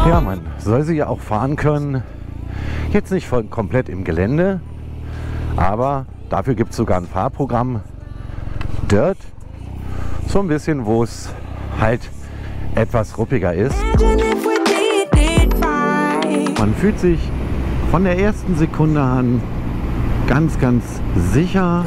Ja, man soll sie ja auch fahren können. Jetzt nicht voll komplett im Gelände, aber dafür gibt es sogar ein Fahrprogramm Dirt. So ein bisschen, wo es halt etwas ruppiger ist. Man fühlt sich von der ersten Sekunde an ganz, ganz sicher.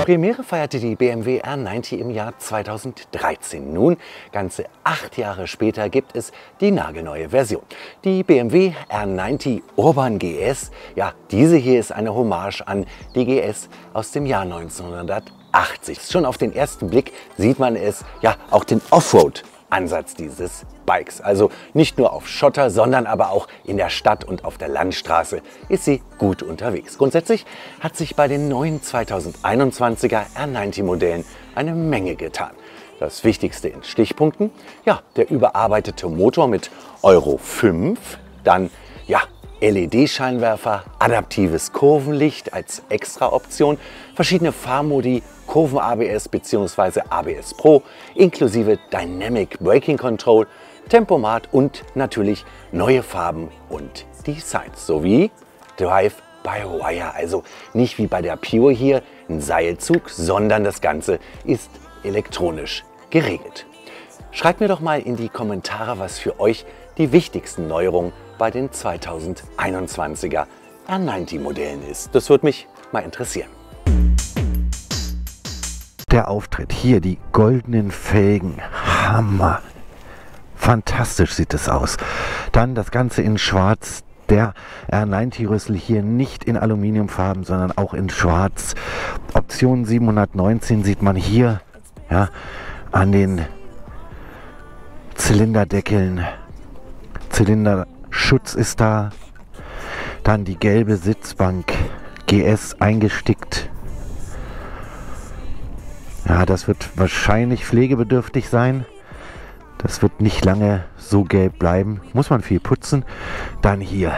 Premiere feierte die BMW R90 im Jahr 2013. Nun, ganze 8 Jahre später, gibt es die nagelneue Version. Die BMW R90 Urban GS, ja, diese hier ist eine Hommage an die GS aus dem Jahr 1980. Schon auf den ersten Blick sieht man es, ja, auch den Offroad-Ansatz dieses Bikes. Also nicht nur auf Schotter, sondern aber auch in der Stadt und auf der Landstraße ist sie gut unterwegs. Grundsätzlich hat sich bei den neuen 2021er R90-Modellen eine Menge getan. Das Wichtigste in Stichpunkten, ja, der überarbeitete Motor mit Euro 5, dann, ja, LED-Scheinwerfer, adaptives Kurvenlicht als Extraoption, verschiedene Fahrmodi, Kurven-ABS bzw. ABS Pro, inklusive Dynamic Braking Control, Tempomat und natürlich neue Farben und Designs sowie Drive-by-Wire. Also nicht wie bei der Pure hier ein Seilzug, sondern das Ganze ist elektronisch geregelt. Schreibt mir doch mal in die Kommentare, was für euch die wichtigsten Neuerungen bei den 2021er R90 Modellen ist. Das würde mich mal interessieren. Der Auftritt hier, die goldenen Felgen, Hammer. Fantastisch sieht es aus. Dann das Ganze in Schwarz. Der R90-Rüssel hier nicht in Aluminiumfarben, sondern auch in Schwarz. Option 719 sieht man hier, ja, an den Zylinderdeckeln. Zylinderschutz ist da. Dann die gelbe Sitzbank, GS eingestickt. Ja, das wird wahrscheinlich pflegebedürftig sein. Das wird nicht lange so gelb bleiben. Muss man viel putzen. Dann hier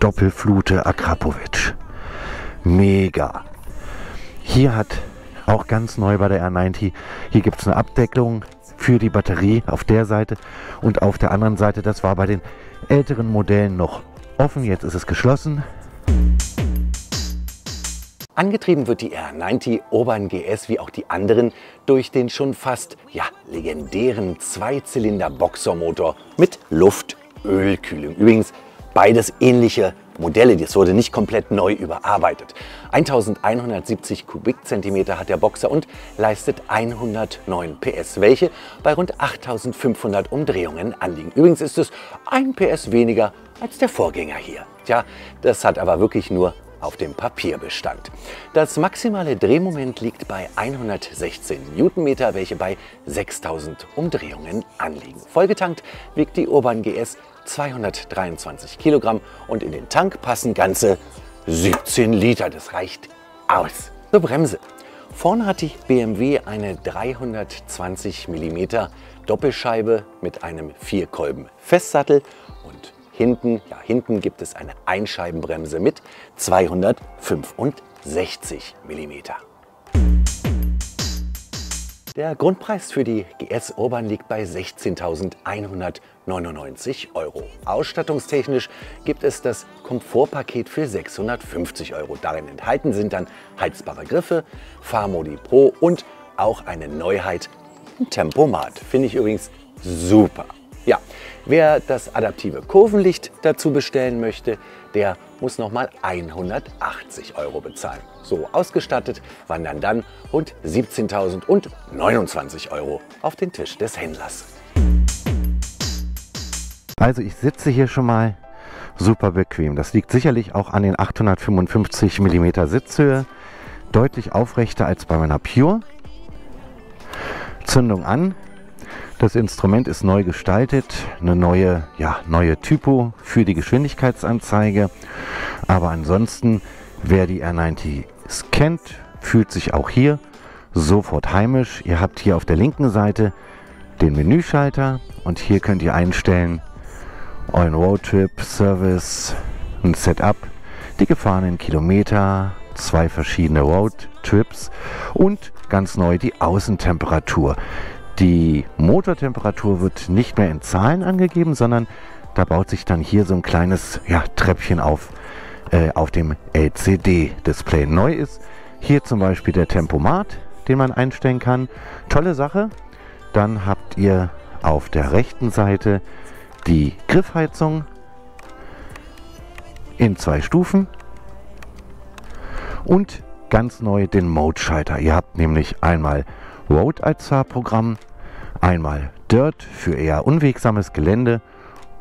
Doppelflute Akrapovic. Mega. Hier hat auch ganz neu bei der R90, hier gibt es eine Abdecklung für die Batterie auf der Seite und auf der anderen Seite, das war bei den älteren Modellen noch offen, jetzt ist es geschlossen. Angetrieben wird die R90 Urban GS wie auch die anderen durch den schon fast, ja, legendären Zweizylinder-Boxermotor mit Luft-Ölkühlung. Übrigens beides ähnliche Modelle, das wurde nicht komplett neu überarbeitet. 1170 Kubikzentimeter hat der Boxer und leistet 109 PS, welche bei rund 8500 Umdrehungen anliegen. Übrigens ist es 1 PS weniger als der Vorgänger hier. Tja, das hat aber wirklich nur auf dem Papierbestand. Das maximale Drehmoment liegt bei 116 Newtonmeter, welche bei 6000 Umdrehungen anliegen. Vollgetankt wiegt die Urban GS 223 Kilogramm und in den Tank passen ganze 17 Liter. Das reicht aus. Zur Bremse. Vorne hat die BMW eine 320 mm Doppelscheibe mit einem 4-Kolben-Festsattel und hinten gibt es eine Einscheibenbremse mit 265 mm. Der Grundpreis für die GS Urban liegt bei 16.199 €. Ausstattungstechnisch gibt es das Komfortpaket für 650 €. Darin enthalten sind dann heizbare Griffe, Fahrmodi Pro und auch eine Neuheit, ein Tempomat. Finde ich übrigens super. Ja, wer das adaptive Kurvenlicht dazu bestellen möchte, der muss nochmal 180 € bezahlen. So ausgestattet wandern dann rund 17.029 € auf den Tisch des Händlers. Also ich sitze hier schon mal super bequem. Das liegt sicherlich auch an den 855 mm Sitzhöhe. Deutlich aufrechter als bei meiner Pure. Zündung an. Das Instrument ist neu gestaltet, eine neue Typo für die Geschwindigkeitsanzeige. Aber ansonsten, wer die R90 kennt, fühlt sich auch hier sofort heimisch. Ihr habt hier auf der linken Seite den Menüschalter und hier könnt ihr einstellen euren Roadtrip, Service, ein Setup, die gefahrenen Kilometer, 2 verschiedene Roadtrips und ganz neu die Außentemperatur. Die Motortemperatur wird nicht mehr in Zahlen angegeben, sondern da baut sich dann hier so ein kleines Treppchen auf dem LCD-Display. Neu ist hier zum Beispiel der Tempomat, den man einstellen kann. Tolle Sache. Dann habt ihr auf der rechten Seite die Griffheizung in 2 Stufen und ganz neu den Mode-Schalter. Ihr habt nämlich einmal Road als Fahrprogramm, einmal Dirt für eher unwegsames Gelände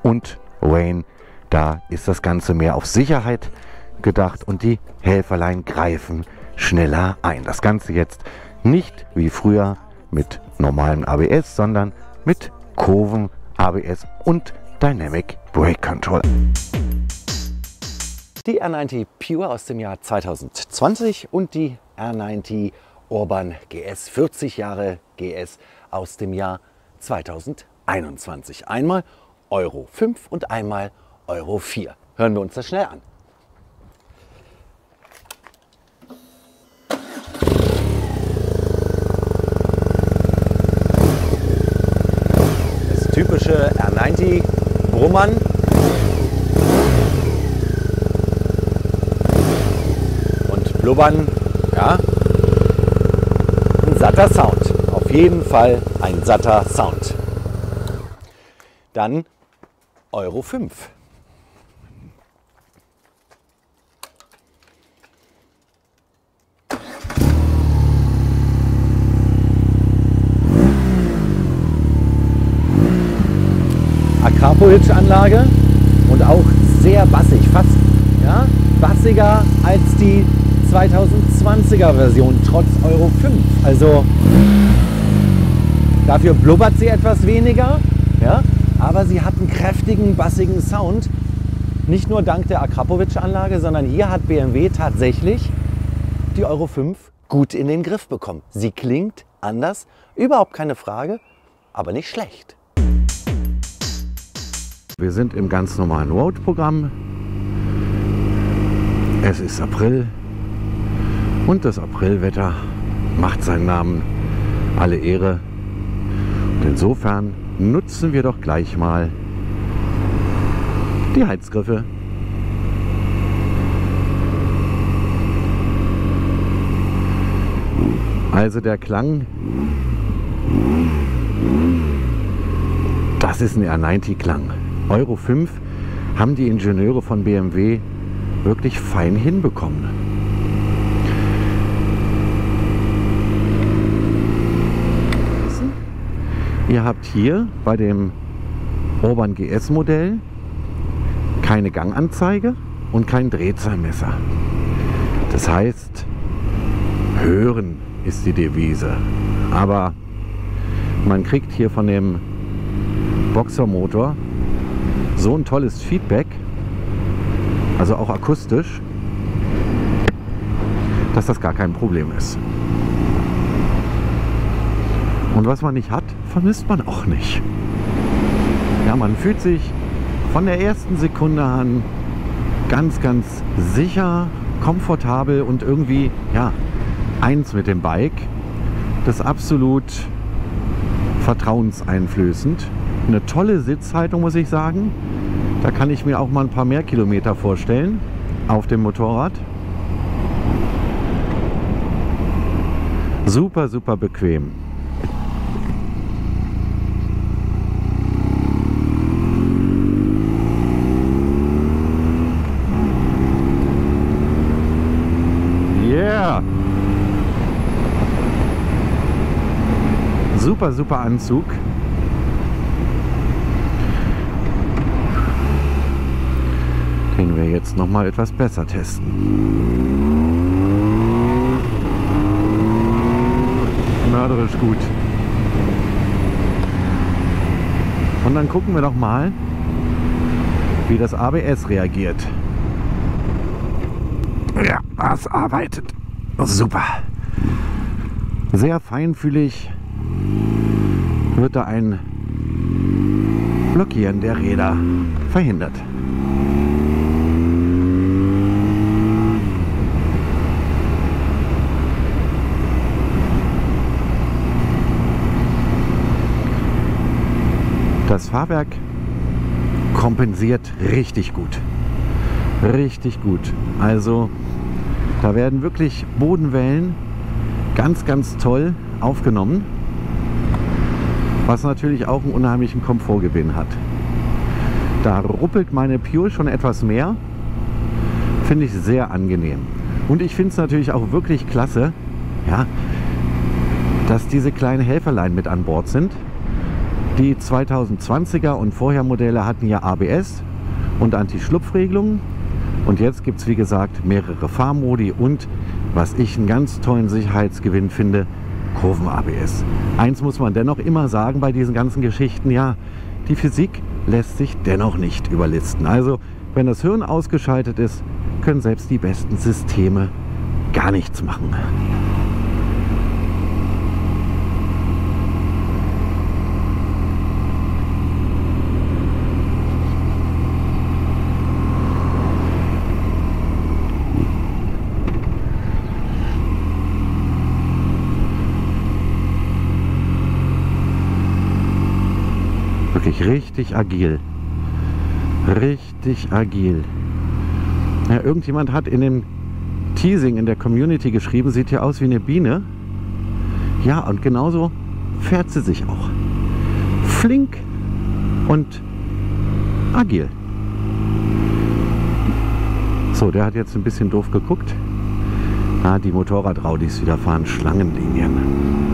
und Rain, da ist das Ganze mehr auf Sicherheit gedacht und die Helferlein greifen schneller ein. Das Ganze jetzt nicht wie früher mit normalem ABS, sondern mit Kurven, ABS und Dynamic Brake Control. Die R90 Pure aus dem Jahr 2020 und die R90 Urban GS, 40 Jahre GS aus dem Jahr 2021. Einmal Euro 5 und einmal Euro 4. Hören wir uns das schnell an. Das typische R90 Brummern. Und Blubbern, ja. Ein satter Sound. Auf jeden Fall ein satter Sound. Dann Euro 5. Akrapovic-Anlage und auch sehr bassig, fast bassiger als die 2020er Version, trotz Euro 5. Also dafür blubbert sie etwas weniger, aber sie hat einen kräftigen, bassigen Sound. Nicht nur dank der Akrapovic-Anlage, sondern hier hat BMW tatsächlich die Euro 5 gut in den Griff bekommen. Sie klingt anders, überhaupt keine Frage, aber nicht schlecht. Wir sind im ganz normalen Road-Programm. Es ist April und das Aprilwetter macht seinen Namen alle Ehre. Und insofern nutzen wir doch gleich mal die Heizgriffe. Also der Klang, das ist ein R90-Klang. Euro 5 haben die Ingenieure von BMW wirklich fein hinbekommen. Ihr habt hier bei dem Urban GS Modell keine Ganganzeige und kein Drehzahlmesser. Das heißt, hören ist die Devise. Aber man kriegt hier von dem Boxermotor so ein tolles Feedback, also auch akustisch, dass das gar kein Problem ist. Und was man nicht hat, vermisst man auch nicht. Ja, man fühlt sich von der ersten Sekunde an ganz, ganz sicher, komfortabel und irgendwie, eins mit dem Bike. Das ist absolut vertrauenseinflößend. Eine tolle Sitzhaltung, muss ich sagen. Da kann ich mir auch mal ein paar mehr Kilometer vorstellen auf dem Motorrad. Super, super bequem. Yeah! Super, super Anzug. Den wir jetzt noch mal etwas besser testen. Mörderisch gut. Und dann gucken wir doch mal, wie das ABS reagiert. Ja, das arbeitet. Super. Sehr feinfühlig. wird da ein Blockieren der Räder verhindert. Das Fahrwerk kompensiert richtig gut. Richtig gut. Also da werden wirklich Bodenwellen ganz, ganz toll aufgenommen, was natürlich auch einen unheimlichen Komfortgewinn hat. Da ruppelt meine Pure schon etwas mehr, finde ich sehr angenehm. Und ich finde es natürlich auch wirklich klasse, ja, dass diese kleinen Helferlein mit an Bord sind. Die 2020er und vorher Modelle hatten ja ABS und Anti-Schlupfregelungen. Und jetzt gibt es, wie gesagt, mehrere Fahrmodi und, was ich einen ganz tollen Sicherheitsgewinn finde, Kurven-ABS. Eins muss man dennoch immer sagen bei diesen ganzen Geschichten, ja, die Physik lässt sich dennoch nicht überlisten. Also, wenn das Hirn ausgeschaltet ist, können selbst die besten Systeme gar nichts machen. Wirklich richtig agil. Richtig agil. Ja, irgendjemand hat in dem Teasing in der Community geschrieben, sieht ja aus wie eine Biene. Ja, und genauso fährt sie sich auch. Flink und agil. So, der hat jetzt ein bisschen doof geguckt. Ah, die Motorradraudis wieder fahren Schlangenlinien.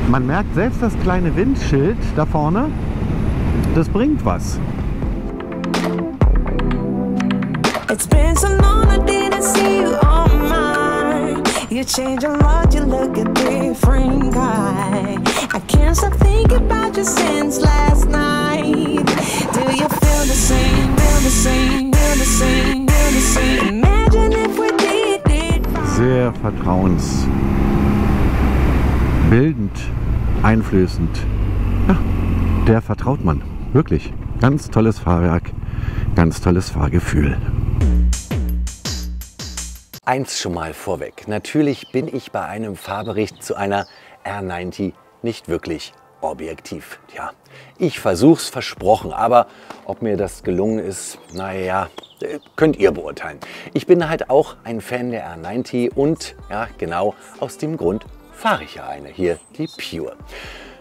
Man merkt selbst das kleine Windschild da vorne, das bringt was. It's been so long I didn't see you on mine. You change a lot, you look a different guy. I can't stop thinking about you since last night. Do you feel the same, feel the same, feel the same, feel the same? Imagine if we did it. Sehr vertrauensbildend. Einflößend. Ja, der vertraut man. Wirklich. Ganz tolles Fahrwerk, ganz tolles Fahrgefühl. Eins schon mal vorweg. Natürlich bin ich bei einem Fahrbericht zu einer R90 nicht wirklich objektiv. Ja, ich versuch's, versprochen, aber ob mir das gelungen ist, naja, könnt ihr beurteilen. Ich bin halt auch ein Fan der R90 und ja, genau aus dem Grund fahre ich ja eine hier, die Pure.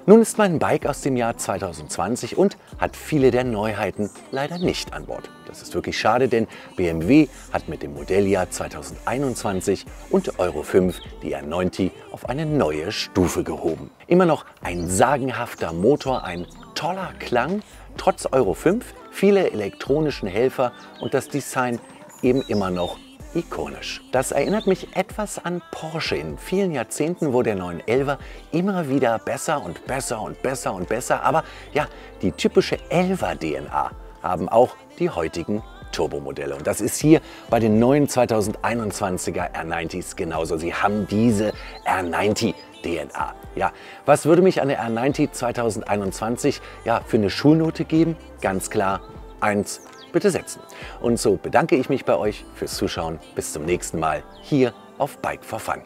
Nun ist mein Bike aus dem Jahr 2020 und hat viele der Neuheiten leider nicht an Bord. Das ist wirklich schade, denn BMW hat mit dem Modelljahr 2021 und Euro 5 die R90 auf eine neue Stufe gehoben. Immer noch ein sagenhafter Motor, ein toller Klang, trotz Euro 5, viele elektronischen Helfer und das Design eben immer noch ikonisch. Das erinnert mich etwas an Porsche. In vielen Jahrzehnten wurde der 911er immer wieder besser und besser und besser und besser. Aber ja, die typische 11er DNA haben auch die heutigen Turbomodelle. Und das ist hier bei den neuen 2021er R90s genauso. Sie haben diese R90 DNA. Ja, was würde mich an der R90 2021 ja, für eine Schulnote geben? Ganz klar 1. Bitte setzen. Und so bedanke ich mich bei euch fürs Zuschauen. Bis zum nächsten Mal hier auf Bike for Fun.